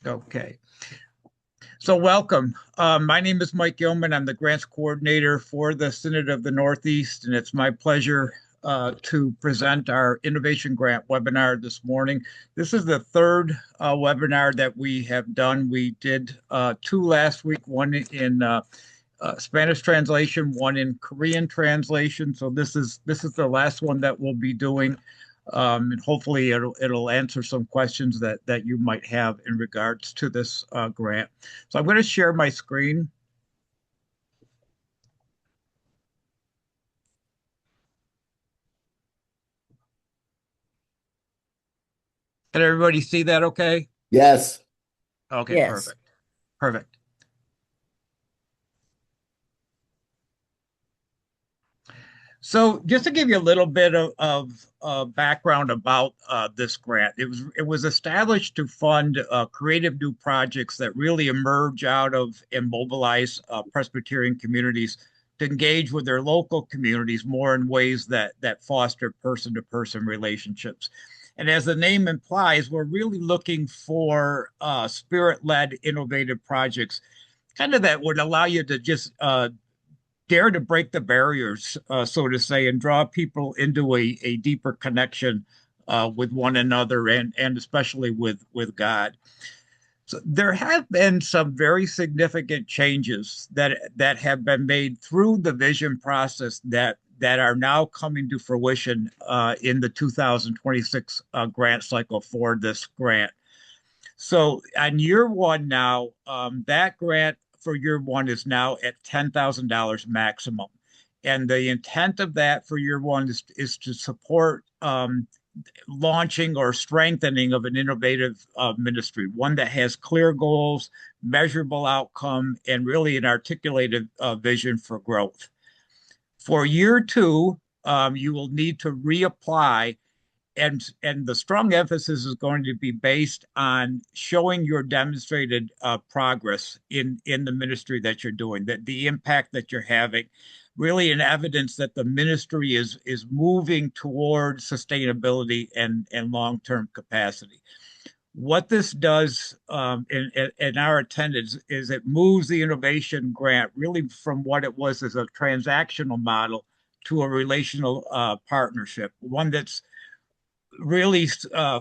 Okay. So welcome. My name is Mike Gilman. I'm the grants coordinator for the Synod of the Northeast, and it's my pleasure to present our innovation grant webinar this morning. This is the third webinar that we have done. We did two last week, one in Spanish translation, one in Korean translation. So this is the last one that we'll be doing. And hopefully it'll answer some questions that you might have in regards to this grant. So I'm going to share my screen. Can everybody see that okay? Yes. Okay, Yes. perfect. Perfect. So just to give you a little bit of background about this grant, it was established to fund creative new projects that really emerge out of and mobilize Presbyterian communities to engage with their local communities more in ways that foster person-to-person relationships. And as the name implies, we're really looking for spirit-led, innovative projects, kind of that would allow you to just dare to break the barriers, so to say, and draw people into a deeper connection with one another and especially with God. So there have been some very significant changes that have been made through the vision process that are now coming to fruition in the 2026 grant cycle for this grant. So on year one now, that grant for year one is now at $10,000 maximum. And the intent of that for year one is to support launching or strengthening of an innovative ministry, one that has clear goals, measurable outcome, and really an articulated vision for growth. For year two, you will need to reapply, and the strong emphasis is going to be based on showing your demonstrated progress in the ministry that you're doing, that the impact that you're having, really an evidence that the ministry is moving toward sustainability and long-term capacity. What this does in our attendance is it moves the innovation grant really from what it was as a transactional model to a relational partnership, one that's really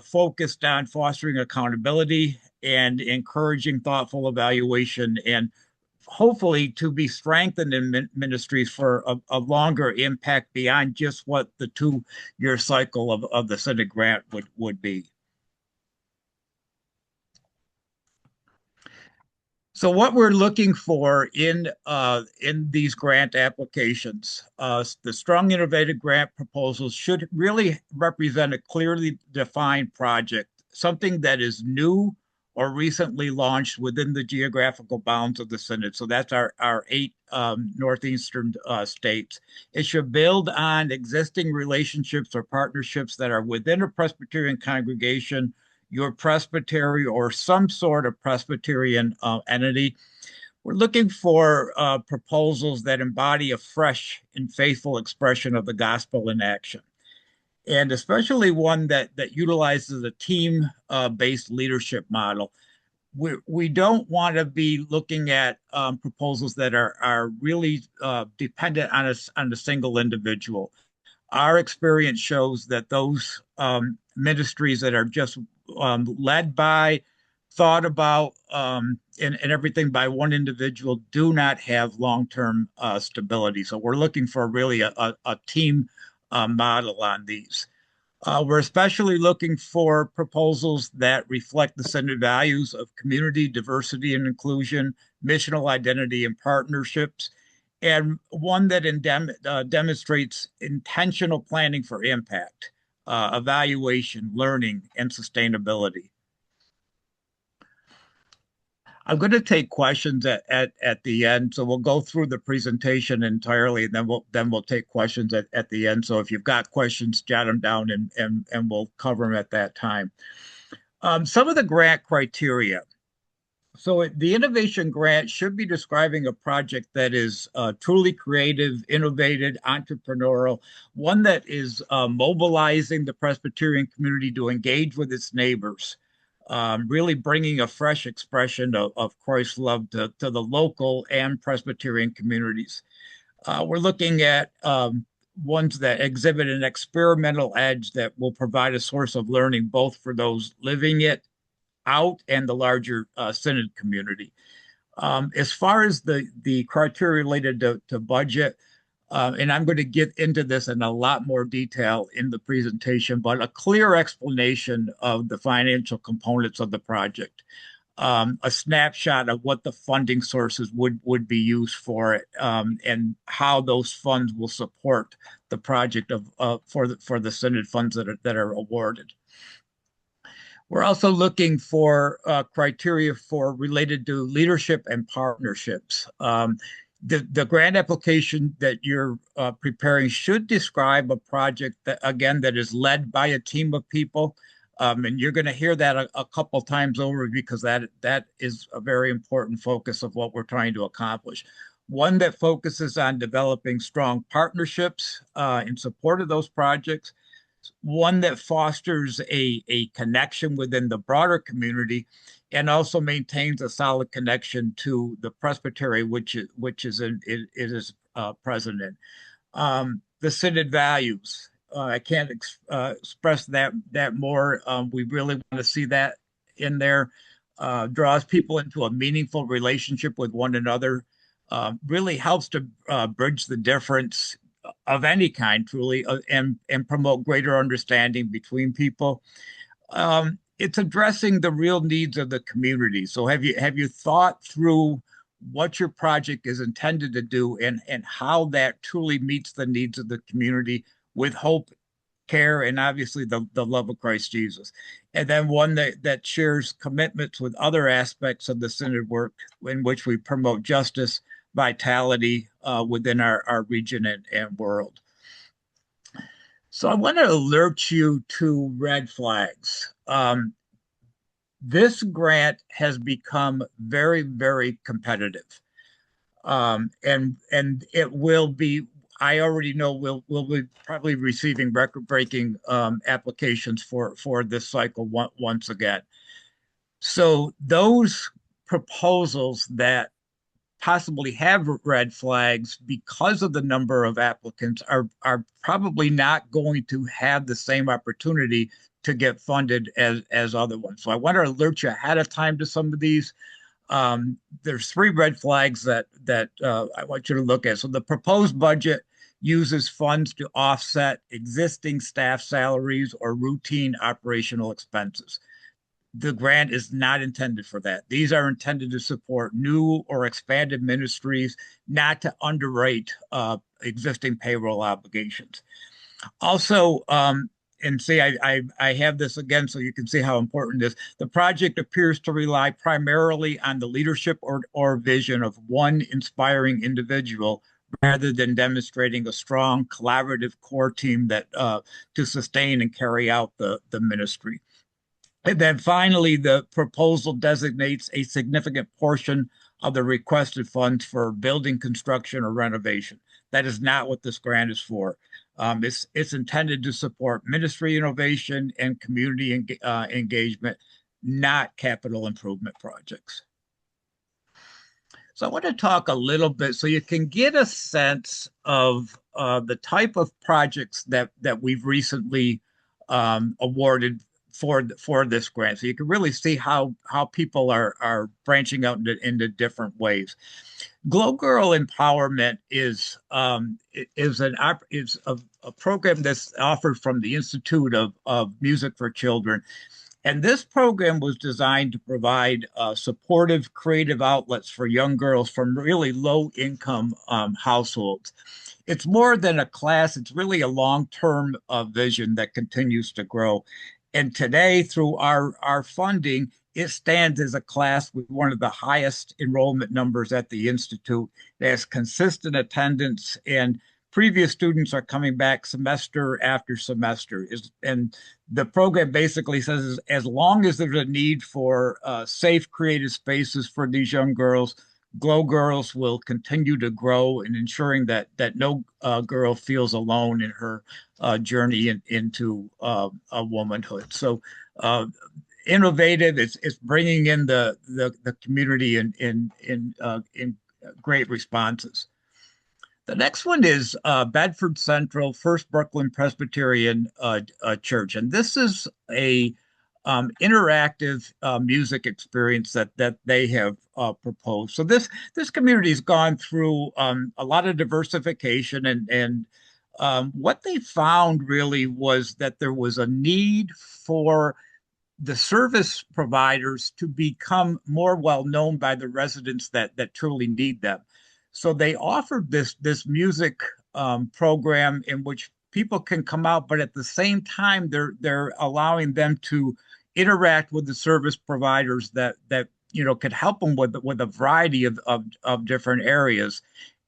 focused on fostering accountability and encouraging thoughtful evaluation, and hopefully to be strengthened in ministries for a longer impact beyond just what the 2 year cycle of the Synod grant would be. So what we're looking for in these grant applications, the strong innovative grant proposals should really represent a clearly defined project, something that is new or recently launched within the geographical bounds of the Synod. So that's our 8 northeastern states. It should build on existing relationships or partnerships that are within a Presbyterian congregation, your presbytery, or some sort of Presbyterian entity. We're looking for proposals that embody a fresh and faithful expression of the gospel in action, and especially one that utilizes a team-based leadership model. We don't want to be looking at proposals that are really dependent on a single individual. Our experience shows that those ministries that are just led by, thought about, and everything by one individual do not have long-term stability. So we're looking for really a team model on these. We're especially looking for proposals that reflect the Synod values of community, diversity, and inclusion, missional identity, and partnerships, and one that demonstrates intentional planning for impact, evaluation, learning, and sustainability. I'm going to take questions at the end, so we'll go through the presentation entirely, and then we'll take questions at the end. So if you've got questions, jot them down, and we'll cover them at that time. Some of the grant criteria. So the innovation grant should be describing a project that is truly creative, innovative, entrepreneurial, one that is mobilizing the Presbyterian community to engage with its neighbors, really bringing a fresh expression of Christ's love to the local and Presbyterian communities. We're looking at ones that exhibit an experimental edge that will provide a source of learning both for those living it out and the larger Synod community. As far as the criteria related to budget, and I'm going to get into this in a lot more detail in the presentation, but a clear explanation of the financial components of the project, a snapshot of what the funding sources would be used for it, and how those funds will support the project for the Synod funds that are awarded. We're also looking for criteria for related to leadership and partnerships. The grant application that you're preparing should describe a project that, again, that is led by a team of people. And you're going to hear that a couple times over because that is a very important focus of what we're trying to accomplish. One that focuses on developing strong partnerships in support of those projects, one that fosters a connection within the broader community and also maintains a solid connection to the presbytery, which is present in. The Synod values. I can't express that more. We really want to see that in there. Draws people into a meaningful relationship with one another. Really helps to bridge the difference of any kind, truly, and promote greater understanding between people. It's addressing the real needs of the community. So have you thought through what your project is intended to do and how that truly meets the needs of the community with hope, care, and obviously the love of Christ Jesus? And then one that shares commitments with other aspects of the Synod work in which we promote justice, vitality within our region and world. So I want to alert you to red flags. This grant has become very, very competitive. And it will be, I already know we'll be probably receiving record-breaking applications for this cycle once again. So those proposals that possibly have red flags because of the number of applicants are probably not going to have the same opportunity to get funded as other ones. So I want to alert you ahead of time to some of these. There's three red flags that I want you to look at. So the proposed budget uses funds to offset existing staff salaries or routine operational expenses. The grant is not intended for that. These are intended to support new or expanded ministries, not to underwrite existing payroll obligations. Also, and see, I have this again so you can see how important it is. The project appears to rely primarily on the leadership or vision of one inspiring individual rather than demonstrating a strong collaborative core team that to sustain and carry out the ministry. And then finally, the proposal designates a significant portion of the requested funds for building construction or renovation. That is not what this grant is for. It's intended to support ministry innovation and community engagement, not capital improvement projects. So I want to talk a little bit so you can get a sense of the type of projects that we've recently awarded for this grant, so you can really see how people are branching out into different ways. Glow Girl Empowerment is a program that's offered from the Institute of Music for Children. And this program was designed to provide supportive, creative outlets for young girls from really low income households. It's more than a class, it's really a long-term vision that continues to grow. And today, through our funding, it stands as a class with one of the highest enrollment numbers at the Institute. It has consistent attendance, and previous students are coming back semester after semester. And the program basically says as long as there's a need for safe, creative spaces for these young girls, Glow Girls will continue to grow in ensuring that no girl feels alone in her journey into womanhood. So innovative. It's bringing in the community in great responses. The next one is Bedford Central First Brooklyn Presbyterian Church, and this is a interactive music experience that they have proposed. So this community has gone through a lot of diversification, and what they found really was that there was a need for the service providers to become more well known by the residents that truly need them. So they offered this music program in which people can come out, but at the same time they're allowing them to interact with the service providers that could help them with a variety of different areas,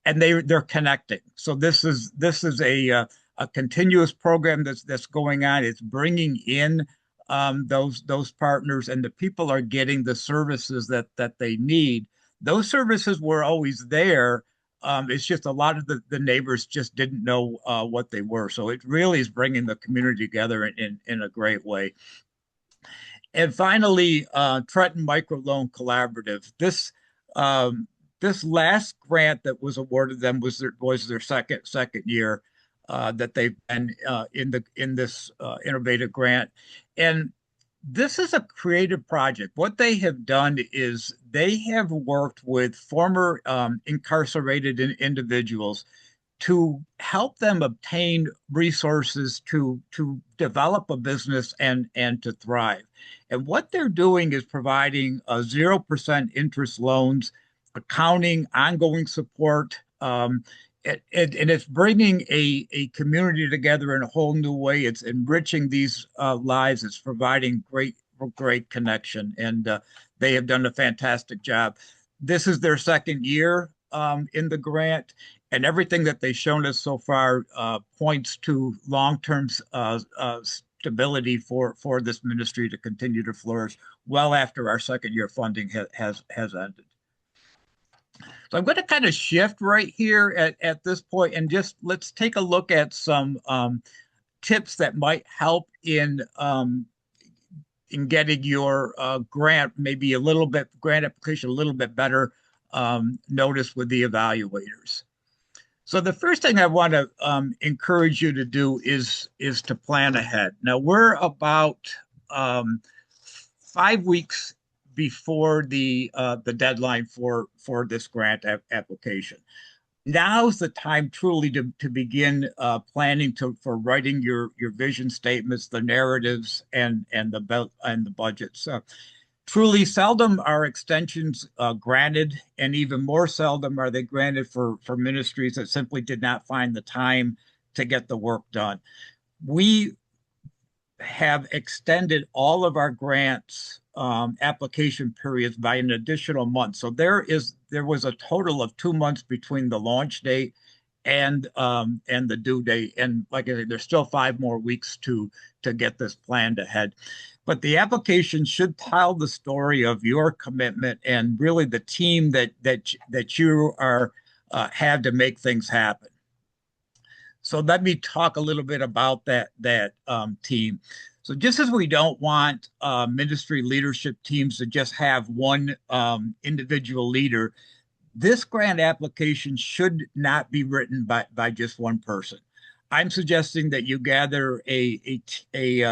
and they're connecting. So this is a continuous program that's going on. It's bringing in those partners, and the people are getting the services that they need. Those services were always there. It's just a lot of the neighbors just didn't know what they were. So it really is bringing the community together in a great way. And finally, Trenton Microloan Collaborative. This last grant that was awarded them was their second year that they've been in this innovative grant, and this is a creative project. What they have done is they have worked with former incarcerated individuals to help them obtain resources to develop a business and to thrive. And what they're doing is providing 0% interest loans, accounting, ongoing support, and it's bringing a community together in a whole new way. It's enriching these lives. It's providing great connection, and they have done a fantastic job. This is their second year in the grant, and everything that they've shown us so far points to long-term stability for this ministry to continue to flourish well after our second year funding has ended. So I'm going to kind of shift right here at this point and just let's take a look at some tips that might help in getting your grant, maybe a little bit grant application a little bit better noticed with the evaluators. So the first thing I want to encourage you to do is to plan ahead. Now we're about 5 weeks before the deadline for this grant application. Now's the time truly to begin planning for writing your vision statements, the narratives, and the budgets. Truly seldom are extensions granted, and even more seldom are they granted for ministries that simply did not find the time to get the work done. We have extended all of our grants application periods by an additional month. So there was a total of 2 months between the launch date and the due date. And like I said, there's still 5 more weeks to get this planned ahead. But the application should tell the story of your commitment and really the team that you are have to make things happen. So let me talk a little bit about that team. So just as we don't want ministry leadership teams to just have one individual leader, this grant application should not be written by just one person. I'm suggesting that you gather a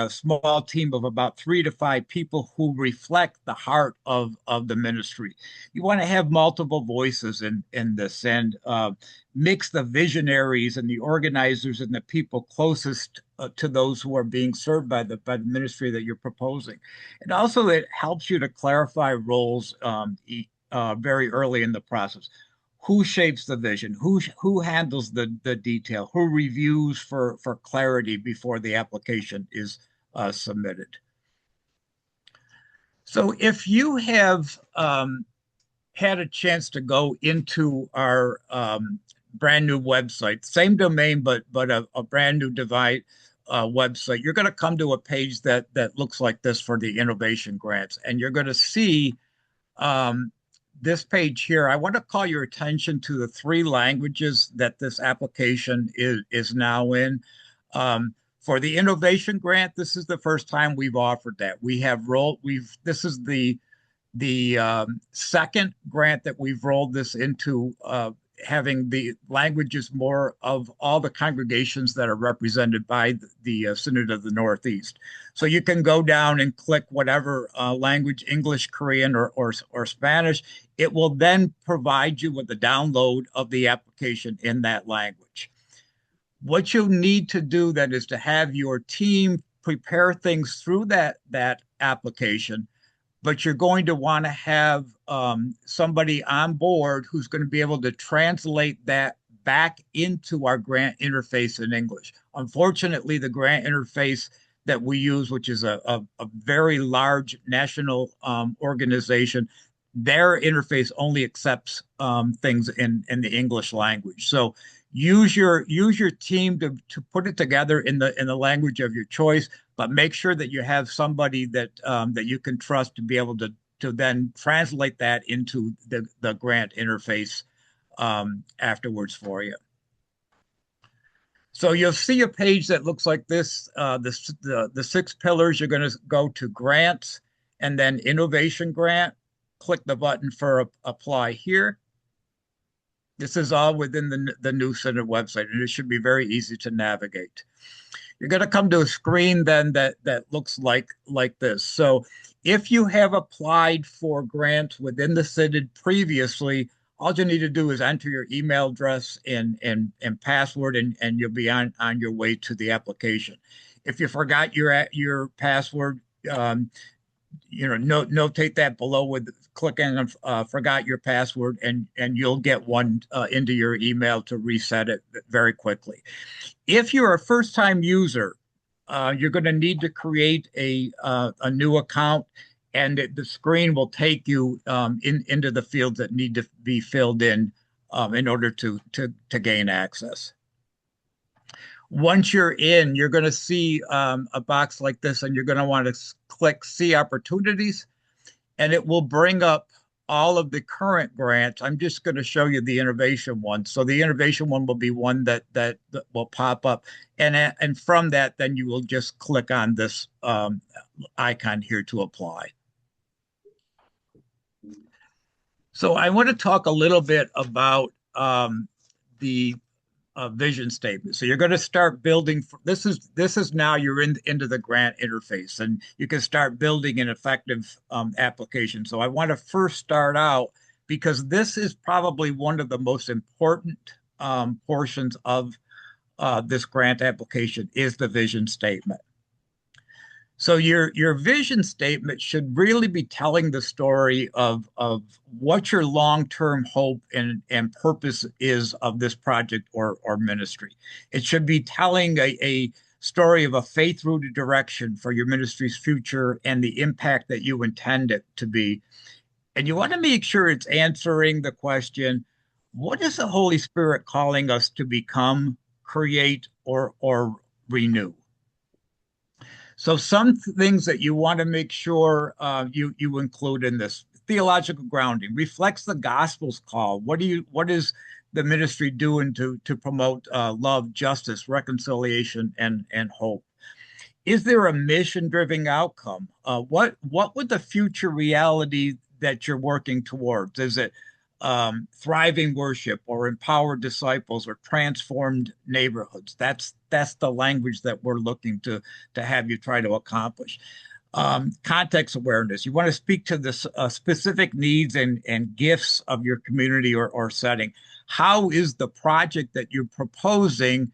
small team of about 3 to 5 people who reflect the heart of the ministry. You want to have multiple voices in this and mix the visionaries and the organizers and the people closest to those who are being served by the ministry that you're proposing. And also, it helps you to clarify roles very early in the process. Who shapes the vision? Who handles the detail? Who reviews for clarity before the application is submitted? So if you have had a chance to go into our brand new website, same domain, but a brand new website, you're going to come to a page that looks like this for the innovation grants, and you're going to see this page here. I want to call your attention to the 3 languages that this application is now in. For the innovation grant, this is the first time we've offered that. We have rolled, we've, this is the second grant that we've rolled this into, having the languages more of all the congregations that are represented by the Synod of the Northeast. So you can go down and click whatever language, English, Korean, or Spanish. It will then provide you with the download of the application in that language. What you need to do then is to have your team prepare things through that application, but you're going to want to have somebody on board who's going to be able to translate that back into our grant interface in English. Unfortunately, the grant interface that we use, which is a very large national organization, their interface only accepts things in the English language. So use your team to put it together in the language of your choice, but make sure that you have somebody that you can trust to be able to then translate that into the grant interface afterwards for you. So you'll see a page that looks like this. The six pillars, you're going to go to grants and then innovation grant. Click the button for apply here. This is all within the new Synod website, and it should be very easy to navigate. You're going to come to a screen then that looks like this. So if you have applied for grants within the Synod previously, all you need to do is enter your email address and password, and you'll be on your way to the application. If you forgot your password, notate that below with clicking on forgot your password, and you'll get one into your email to reset it very quickly. If you're a first-time user, you're going to need to create a new account, and the screen will take you into the fields that need to be filled in order to gain access. Once you're in, you're going to see a box like this, and you're going to want to click See Opportunities, and it will bring up all of the current grants. I'm just going to show you the innovation one. So the innovation one will be one that will pop up, and from that, then you will just click on this icon here to apply. So I want to talk a little bit about the vision statement. So you're going to start building. This is now you're into the grant interface, and you can start building an effective application. So I want to first start out, because this is probably one of the most important portions of this grant application, is the vision statement. So your vision statement should really be telling the story of what your long-term hope and purpose is of this project or ministry. It should be telling a story of a faith-rooted direction for your ministry's future and the impact that you intend it to be. And you want to make sure it's answering the question, what is the Holy Spirit calling us to become, create, or renew? So some things that you want to make sure you include in this: theological grounding reflects the gospel's call. What is the ministry doing to promote love, justice, reconciliation, and hope? Is there a mission-driven outcome? What would the future reality that you're working towards? Is it thriving worship, or empowered disciples, or transformed neighborhoods? That's the language that we're looking to have you try to accomplish. Context awareness. You want to speak to the specific needs and gifts of your community or setting. How is the project that you're proposing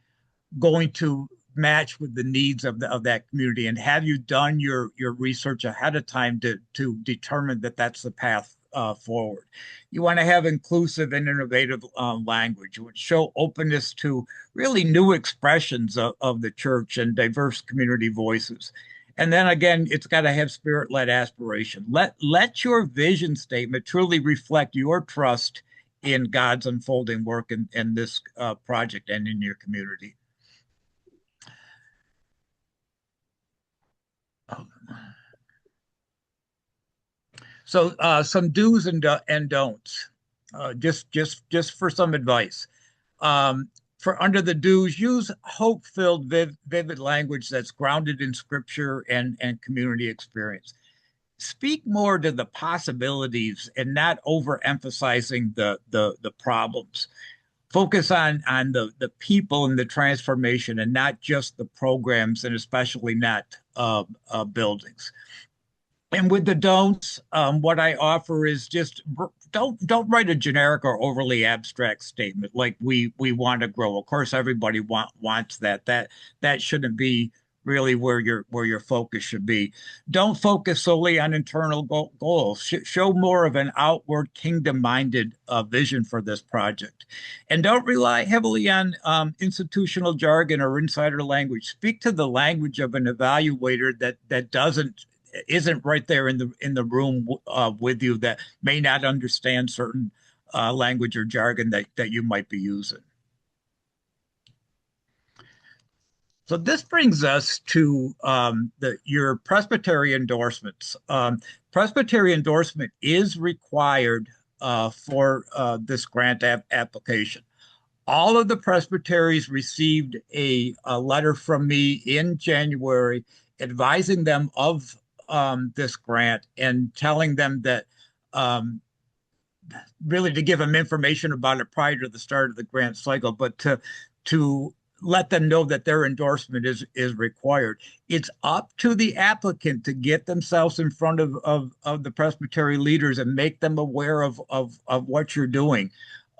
going to match with the needs of that community? And have you done your research ahead of time to determine that that's the path forward? You want to have inclusive and innovative language, which show openness to really new expressions of the church and diverse community voices. And then again, it's got to have spirit-led aspiration. Let your vision statement truly reflect your trust in God's unfolding work in this project and in your community. So some do's and don'ts, just for some advice. For under the dues, use hope-filled, vivid language that's grounded in scripture and community experience. Speak more to the possibilities and not overemphasizing the problems. Focus on the people and the transformation and not just the programs and especially not buildings. And with the don'ts, what I offer is just don't write a generic or overly abstract statement like we want to grow. Of course, everybody wants that. That shouldn't be really where your focus should be. Don't focus solely on internal goals. Show more of an outward kingdom-minded vision for this project, and don't rely heavily on institutional jargon or insider language. Speak to the language of an evaluator that doesn't isn't right there in the room with you that may not understand certain language or jargon that you might be using. So this brings us to your presbytery endorsements. Presbytery endorsement is required for this grant application. All of the presbyteries received a letter from me in January advising them of this grant and telling them that really to give them information about it prior to the start of the grant cycle, but to let them know that their endorsement is required. It's up to the applicant to get themselves in front of the presbytery leaders and make them aware of what you're doing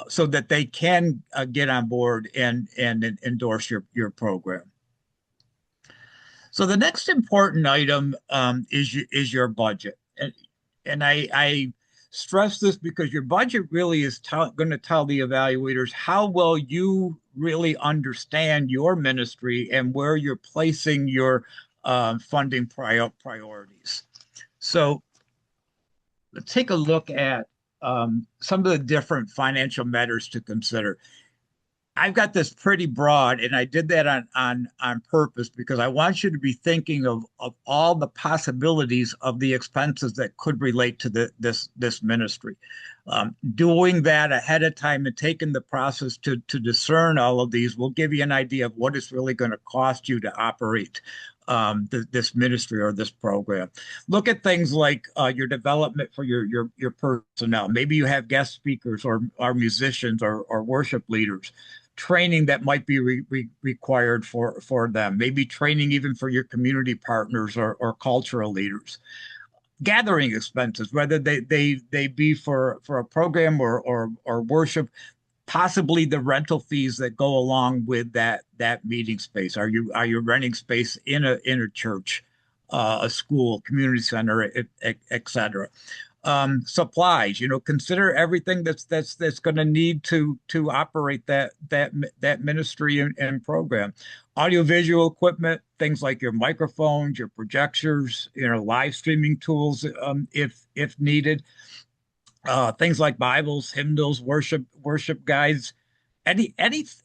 so that they can get on board and endorse your program. So the next important item is your budget, and I stress this because your budget really is going to tell the evaluators how well you really understand your ministry and where you're placing your funding priorities. So let's take a look at some of the different financial matters to consider. I've got this pretty broad, and I did that on purpose because I want you to be thinking of all the possibilities of the expenses that could relate to this ministry. Doing that ahead of time and taking the process to discern all of these will give you an idea of what it's really going to cost you to operate this ministry or this program. Look at things like your development for your personnel. Maybe you have guest speakers or musicians or worship leaders. Training that might be required for them. Maybe training even for your community partners or cultural leaders. Gathering expenses, whether they be for a program or worship, possibly the rental fees that go along with that meeting space. Are you renting space in a church, a school, community center, et cetera? Supplies, consider everything that's going to need to operate that ministry and program. Audiovisual equipment, things like your microphones, your projectors, live streaming tools, if needed. Things like Bibles, hymnals, worship guides. Any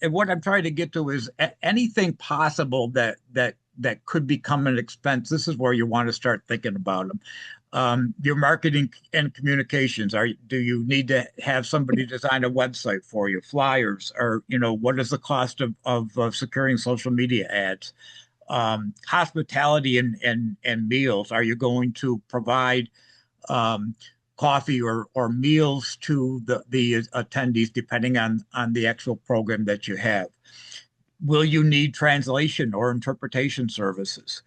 what I'm trying to get to is anything possible that could become an expense. This is where you want to start thinking about them. Your marketing and communications. Do you need to have somebody design a website for you? Flyers, or what is the cost of securing social media ads? Hospitality and meals. Are you going to provide coffee or meals to the attendees, depending on the actual program that you have? Will you need translation or interpretation services?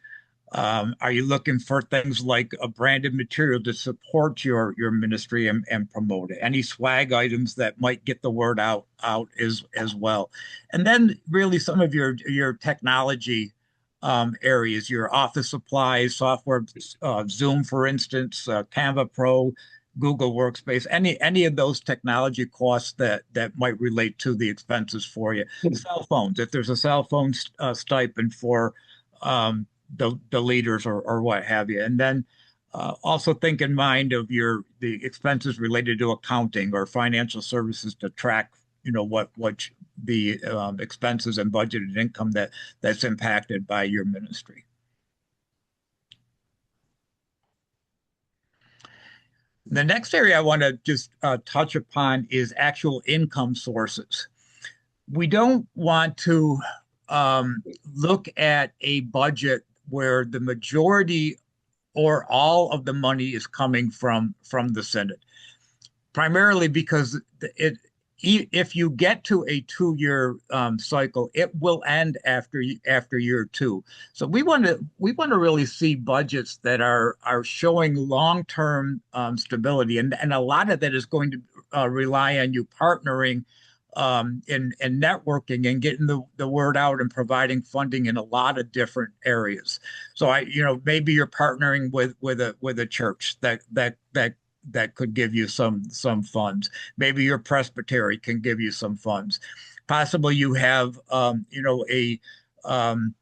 Are you looking for things like a branded material to support your ministry and promote it? Any swag items that might get the word out as well? And then really some of your technology areas, your office supplies, software, Zoom, for instance, Canva Pro, Google Workspace, any of those technology costs that might relate to the expenses for you. Cell phones, if there's a cell phone stipend for the leaders or what have you. And then also think in mind of the expenses related to accounting or financial services to track, what the expenses and budgeted income that's impacted by your ministry. The next area I want to just touch upon is actual income sources. we don't want to um, look at a budget where the majority or all of the money is coming from the Synod, primarily because if you get to a 2 year cycle, it will end after year two. So we want to really see budgets that are showing long term stability, and a lot of that is going to rely on you partnering and networking and getting the word out and providing funding in a lot of different areas. So maybe you're partnering with a church that could give you some funds. Maybe your presbytery can give you some funds. Possibly you have a um,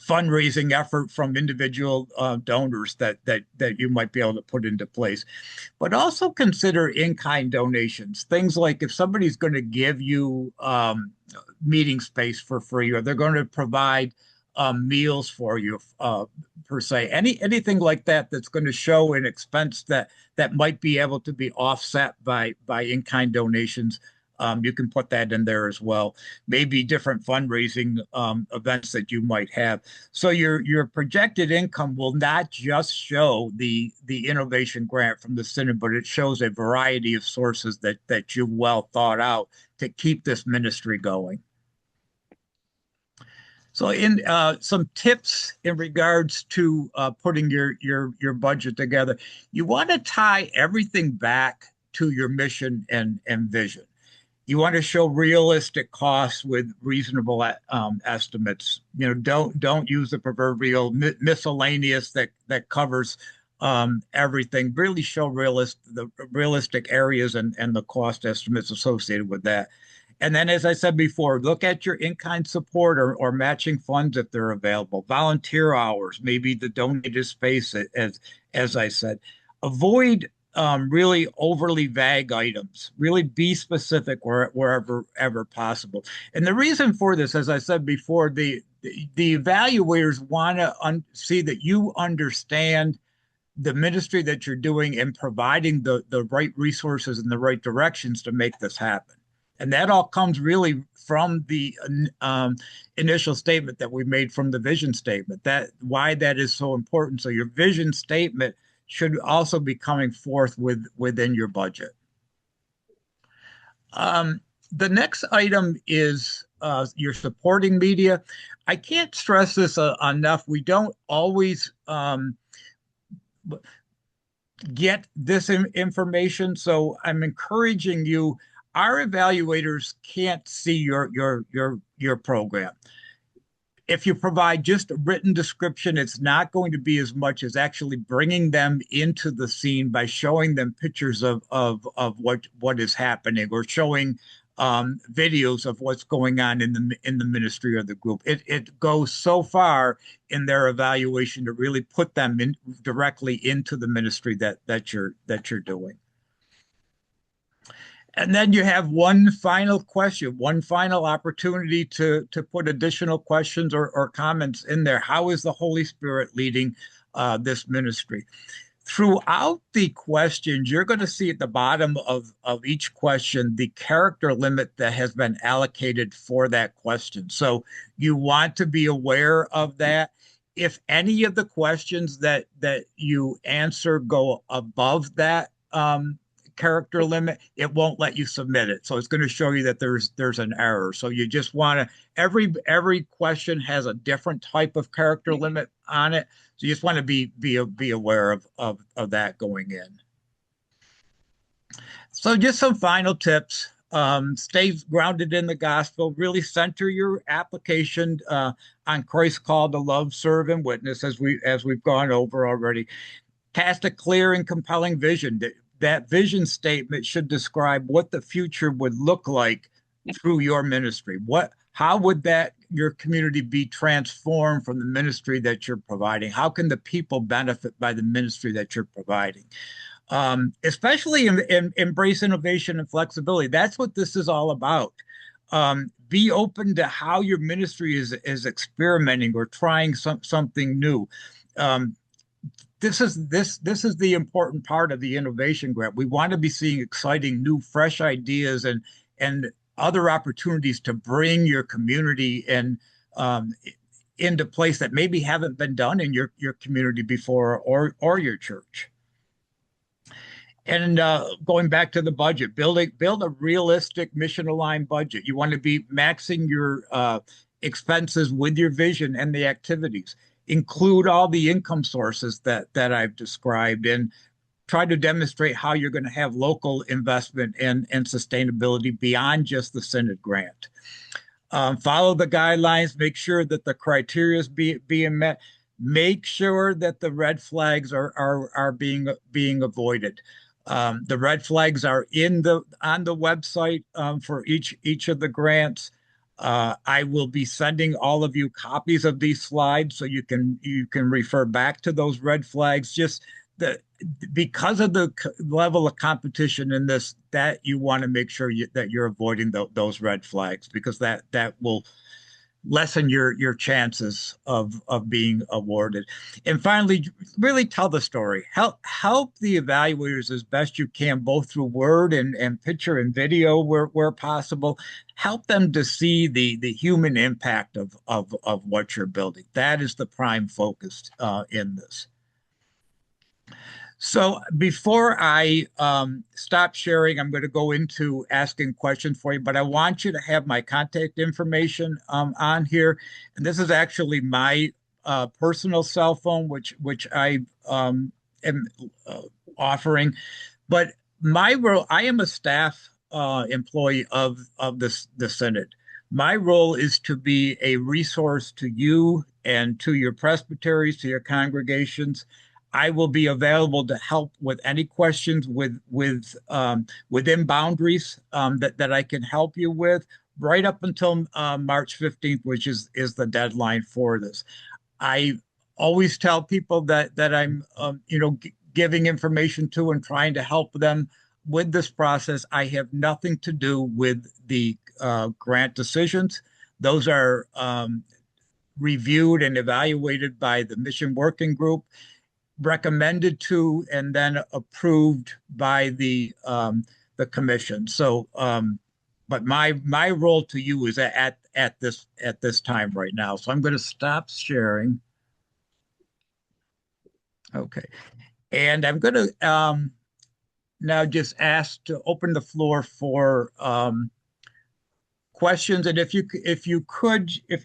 fundraising effort from individual donors that you might be able to put into place. But also consider in-kind donations. Things like if somebody's going to give you meeting space for free, or they're going to provide meals for you, per se, anything like that that's going to show an expense that might be able to be offset by in-kind donations. You can put that in there as well. Maybe different fundraising events that you might have. So your projected income will not just show the innovation grant from the Synod, but it shows a variety of sources that you've well thought out to keep this ministry going. So, in some tips in regards to putting your budget together, you want to tie everything back to your mission and vision. You want to show realistic costs with reasonable estimates. Don't use the proverbial miscellaneous that covers everything. Really show the realistic areas and the cost estimates associated with that. And then, as I said before, look at your in-kind support or matching funds if they're available. Volunteer hours, maybe the donated space, as I said. Avoid really overly vague items. Really be specific wherever ever possible. And the reason for this, as I said before, the evaluators want to see that you understand the ministry that you're doing and providing the right resources and the right directions to make this happen. And that all comes really from the initial statement that we made from the vision statement. That why that is so important. So your vision statement should also be coming forth within your budget. The next item is your supporting media. I can't stress this enough. We don't always get this information, so I'm encouraging you. Our evaluators can't see your program. If you provide just a written description, it's not going to be as much as actually bringing them into the scene by showing them pictures of what is happening, or showing videos of what's going on in the ministry or the group. It goes so far in their evaluation to really put them directly into the ministry that you're doing. And then you have one final question, one final opportunity to put additional questions or comments in there. How is the Holy Spirit leading this ministry? Throughout the questions, you're going to see at the bottom of each question the character limit that has been allocated for that question. So you want to be aware of that. If any of the questions that you answer go above that character limit, it won't let you submit it. So it's going to show you that there's an error. So you just want to every question has a different type of character limit on it. So you just want to be aware of that going in. So just some final tips. Stay grounded in the gospel. Really center your application on Christ's call to love, serve, and witness, as we've gone over already. Cast a clear and compelling vision. That vision statement should describe what the future would look like through your ministry. How would your community be transformed from the ministry that you're providing? How can the people benefit by the ministry that you're providing? Especially embrace innovation and flexibility. That's what this is all about. Be open to how your ministry is experimenting or trying something new. This is the important part of the innovation grant. We want to be seeing exciting, new, fresh ideas and other opportunities to bring your community and into place that maybe haven't been done in your community before or your church. And going back to the budget, build a realistic mission aligned budget. You want to be maxing your expenses with your vision and the activities. Include all the income sources that I've described, and try to demonstrate how you're going to have local investment and sustainability beyond just the Synod grant. Follow the guidelines, make sure that the criteria is being met, make sure that the red flags are being avoided. The red flags are on the website for each of the grants. I will be sending all of you copies of these slides so you can refer back to those red flags. Just the because of the level of competition in this, that you want to make sure that you're avoiding those red flags, because that will lessen your chances of being awarded. And finally, really tell the story. Help the evaluators as best you can, both through word and picture and video where possible. Help them to see the human impact of what you're building. That is the prime focus in this. So before I stop sharing, I'm going to go into asking questions for you, but I want you to have my contact information on here. And this is actually my personal cell phone, which I am offering. But my role, I am a staff employee of the Synod. My role is to be a resource to you and to your presbyteries, to your congregations. I will be available to help with any questions within boundaries that I can help you with, right up until March 15th, which is the deadline for this. I always tell people that I'm giving information to and trying to help them with this process. I have nothing to do with the grant decisions. Those are reviewed and evaluated by the mission working group, recommended to, and then approved by the commission. So, but my role to you is at this time right now. So I'm going to stop sharing. Okay, and I'm going to now just ask to open the floor for questions. And if you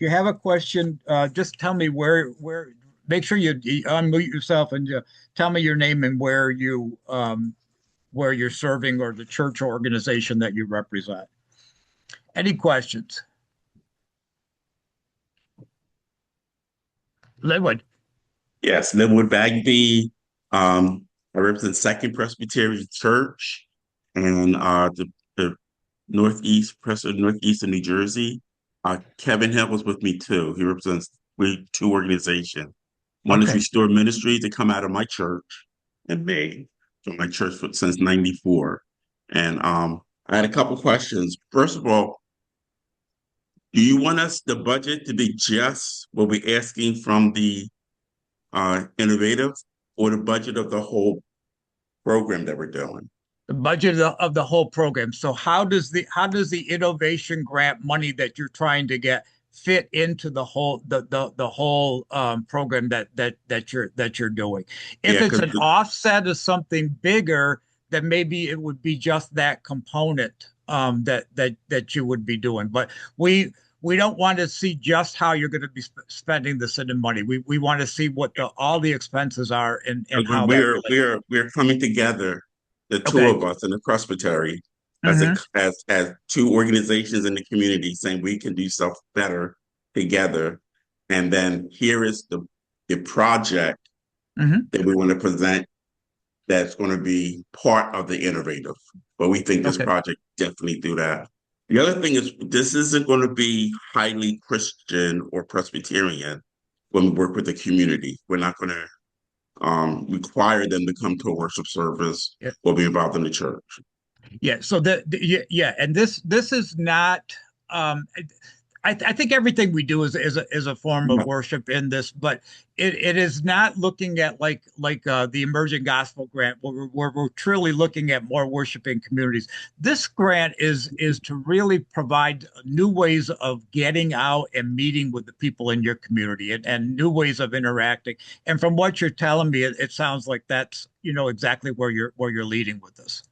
have a question, just tell me where. Make sure you unmute yourself and tell me your name and where you're serving, or the church or organization that you represent. Any questions? Linwood. Yes, Linwood Bagby. I represent Second Presbyterian Church and the Northeast of New Jersey. Kevin Hill was with me too. He represents two organizations. One is Okay. Restore Ministries that come out of my church in May, from my church since '94. And I had a couple questions. First of all, do you want the budget to be just what we're asking from the innovative, or the budget of the whole program that we're doing? The budget of the whole program. So how does the innovation grant money that you're trying to get fit into the whole program that you're doing? If Yeah, it's because an offset of something bigger, then maybe it would be just that component that you would be doing. But we don't want to see just how you're going to be spending the Synod money. We want to see what all the expenses are and how that we're relates. we're we're coming together, the two Okay. of us in the presbytery, Hmm. as two organizations in the community, saying we can do stuff better together. And then here is the project Hmm. that we want to present, that's going to be part of the innovative. But we think this Okay. project definitely do that. The other thing is, this isn't going to be highly Christian or Presbyterian when we work with the community. We're not going to require them to come to a worship service Yeah. or be involved in the church. Yeah. So yeah, and this is not. Um, I think everything we do is a form of worship in this, but it is not looking at like the emerging gospel grant where we're truly looking at more worshiping communities. This grant is to really provide new ways of getting out and meeting with the people in your community and new ways of interacting. And from what you're telling me, it sounds like that's exactly where you're leading with this.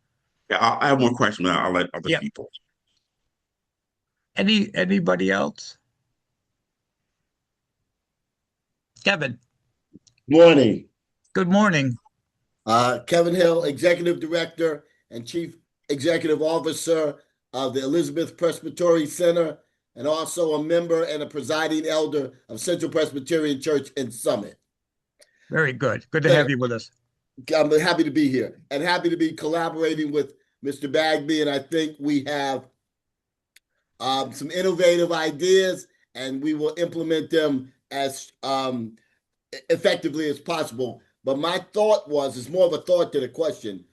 Yeah, I have one question, but I'll let other Yep. people. Anybody else? Kevin, Morning. good morning. Kevin Hill, Executive Director and Chief Executive Officer of the Elizabeth Presbyterian Center, and also a member and a presiding elder of Central Presbyterian Church in Summit. Very good. Good to have you with us. I'm happy to be here and happy to be collaborating with Mr. Bagby. And I think we have some innovative ideas, and we will implement them as effectively as possible. But my thought was, it's more of a thought than a question.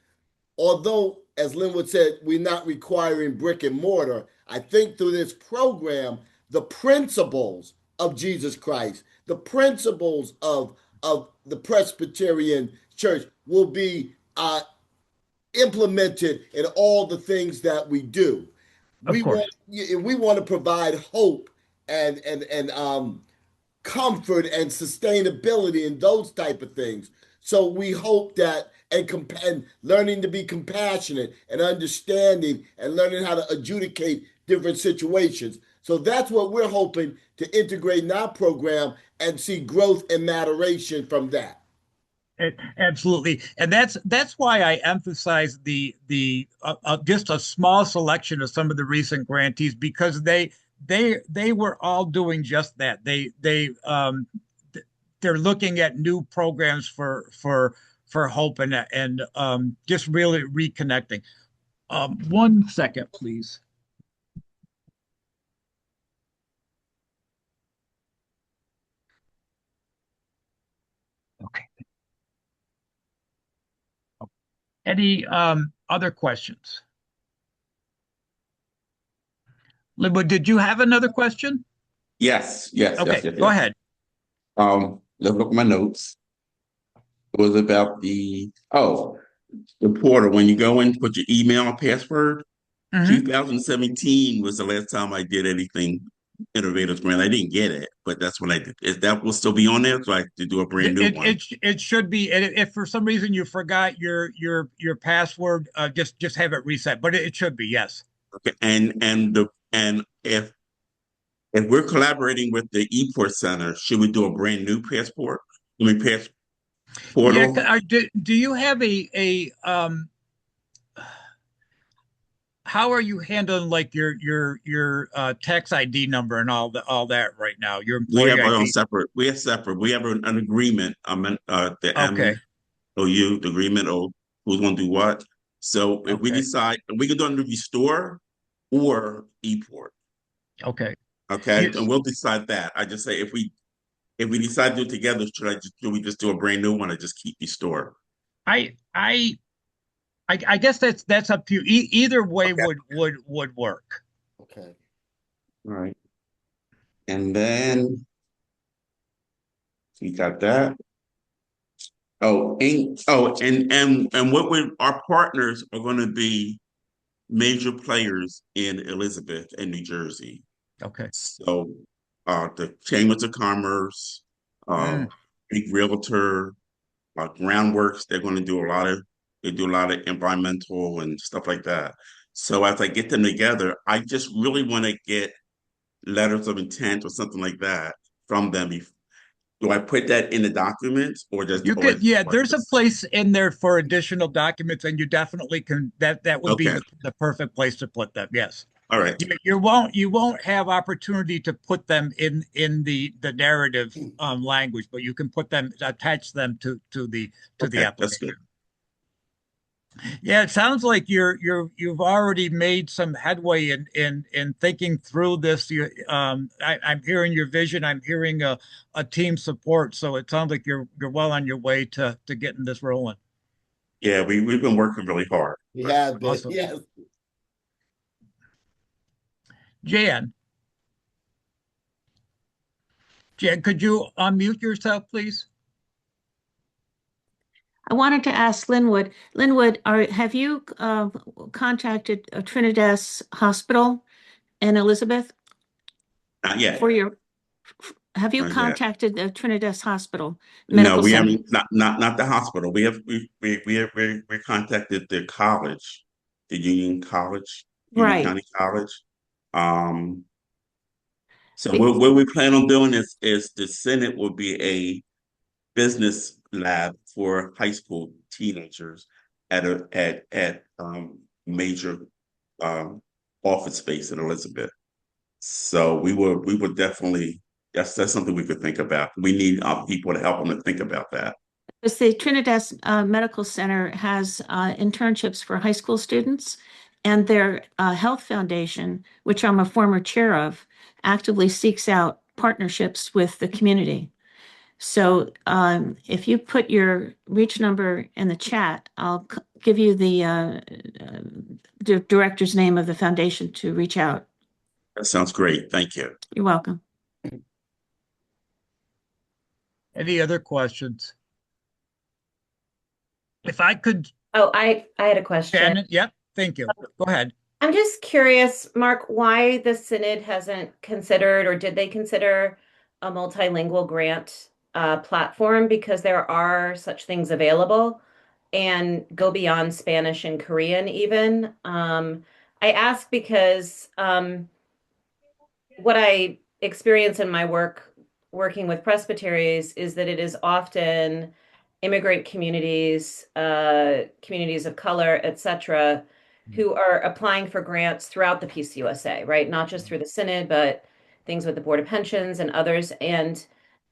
Although, as Linwood said, we're not requiring brick and mortar, I think through this program, the principles of Jesus Christ, the principles of the Presbyterian Church will be implemented in all the things that we do. Of course. We want to provide hope and comfort and sustainability and those type of things. So we hope that and learning to be compassionate and understanding and learning how to adjudicate different situations. So that's what we're hoping to integrate in our program and see growth and maturation from that. Absolutely, and that's why I emphasize the just a small selection of some of the recent grantees because they were all doing just that. They're looking at new programs for hope and just really reconnecting. 1 second, please. Okay. Any other questions? Linwood, did you have another question? Yes, yes, yes, Okay, yes, go yes. ahead. Let's look at my notes. It was about the portal. When you go in, put your email and password. Hmm. 2017 was the last time I did anything innovators grant. I didn't get it, but that's when I did. Is that will still be on there? So I have to do a brand new one. It should be. If for some reason you forgot your password, just have it reset. But it should be, yes. Okay, and if we're collaborating with the ePort Center, should we do a brand new passport? I mean, pass Yeah. portal. Do you have a how are you handling like your tax ID number and all that right now? Your We employee have our own ID. separate. We have separate. We have an agreement. The Okay. MOU, the agreement of who's going to do what. So if we Okay. decide, we can do it under Restore or ePort. Okay. Okay, You, and we'll decide that. I just say if we decide to do it together, do we just do a brand new one or just keep Restore? I I I guess that's up to you. Either way Okay. would work. Okay. All right. And then we got that. And what we our partners are going to be major players in Elizabeth and New Jersey. Okay. So the Chambers of Commerce, uh, Mm. Big Realtor, Groundworks, they do a lot of environmental and stuff like that. So as I get them together, I just really want to get letters of intent or something like that from them. Do I put that in the documents or just You or could, yeah, what there's a this? place in there for additional documents, and you definitely can. That would be Okay. the perfect place to put them. Yes, All right. you won't have opportunity to put them in the narrative language, but you can put them attach them to the Okay. That's good. application. Yeah, it sounds like you've already made some headway in thinking through this. I'm hearing your vision. I'm hearing a team support. So it sounds like you're well on your way to getting this rolling. Yeah, we've been working really hard. We have been, Awesome. yes. Jan, Jen, could you unmute yourself, please? I wanted to ask Linwood. Linwood, have you contacted Trinidad Hospital in Elizabeth Not yet. for your? Have you Not yet. contacted the Trinidad Hospital No, Medical we Center? haven't. Not the hospital. We contacted the college, the Union College, Union Right. County College. Um, so Be- what we plan on doing is the Senate will be a business lab for high school teenagers at major um, office space in Elizabeth. So we would definitely that's something we could think about. We need people to help them to think about that. Because the Trinidad Medical Center has internships for high school students, and their health foundation, which I'm a former chair of, actively seeks out partnerships with the community. So if you put your reach number in the chat, I'll give you the director's name of the foundation to reach out. That sounds great. Thank you. You're welcome. Any other questions? If I could, Oh, I had a question. Shannon, yep, thank you. Go ahead. I'm just curious, Mark, why the Synod hasn't considered, or did they consider a multilingual grant platform? Because there are such things available and go beyond Spanish and Korean even. I ask because what I experience in my work working with presbyteries is that it is often immigrant communities, communities of color, etc., who are applying for grants throughout the PCUSA, right? Not just through the Synod, but things with the Board of Pensions and others, and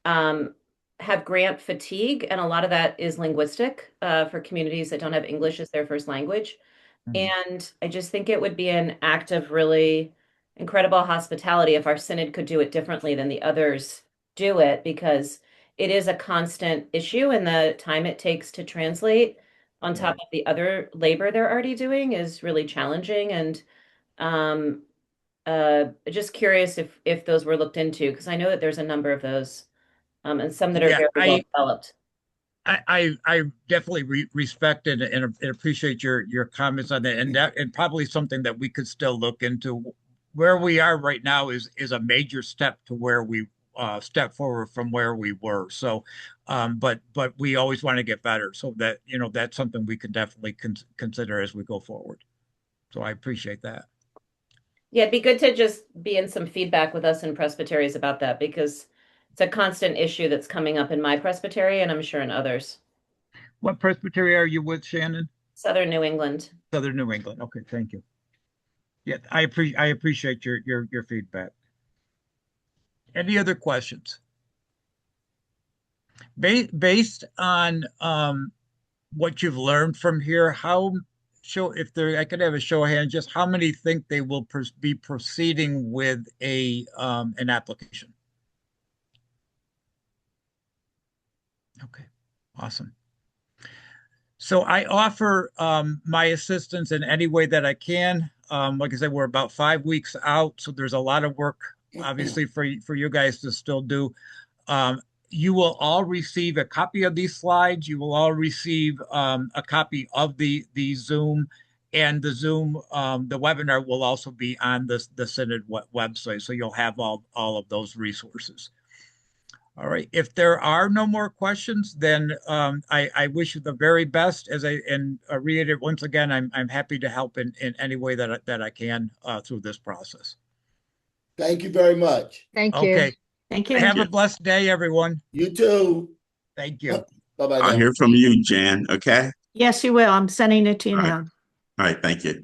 um, have grant fatigue. And a lot of that is linguistic for communities that don't have English as their first language. And I just think it would be an act of really incredible hospitality if our synod could do it differently than the others do it, because it is a constant issue, and the time it takes to translate on top of the other labor they're already doing is really challenging. And um, just curious if those were looked into, because I know that there's a number of those, and some that are Yeah, very well developed. I definitely respect and appreciate your comments on that, and probably something that we could still look into. Where we are right now is a major step to where we step forward from where we were. So, but we always want to get better. So that that's something we can definitely consider as we go forward. So I appreciate that. Yeah, it'd be good to just be in some feedback with us in presbyteries about that, because it's a constant issue that's coming up in my presbytery, and I'm sure in others. What presbytery are you with, Shannon? Southern New England. Southern New England. Okay, thank you. Yeah, I appreciate your feedback. Any other questions? Based on what you've learned from here, if there I could have a show of hands, just how many think they will be proceeding with an application? Okay, awesome. So I offer my assistance in any way that I can. Like I said, we're about 5 weeks out, so there's a lot of work, obviously, for you guys to still do. You will all receive a copy of these slides. You will all receive a copy of the Zoom, and the webinar will also be on the Synod website, so you'll have all of those resources. All right. If there are no more questions, then I wish you the very best. And reiterate once again, I'm happy to help in any way that I can through this process. Thank you very much. Thank you. Okay. Thank you. Have a blessed day, everyone. You too. Thank you. Bye-bye I'll now. hear from you, Jan. Okay. Yes, you will. I'm sending it to you All right. now. All right. Thank you.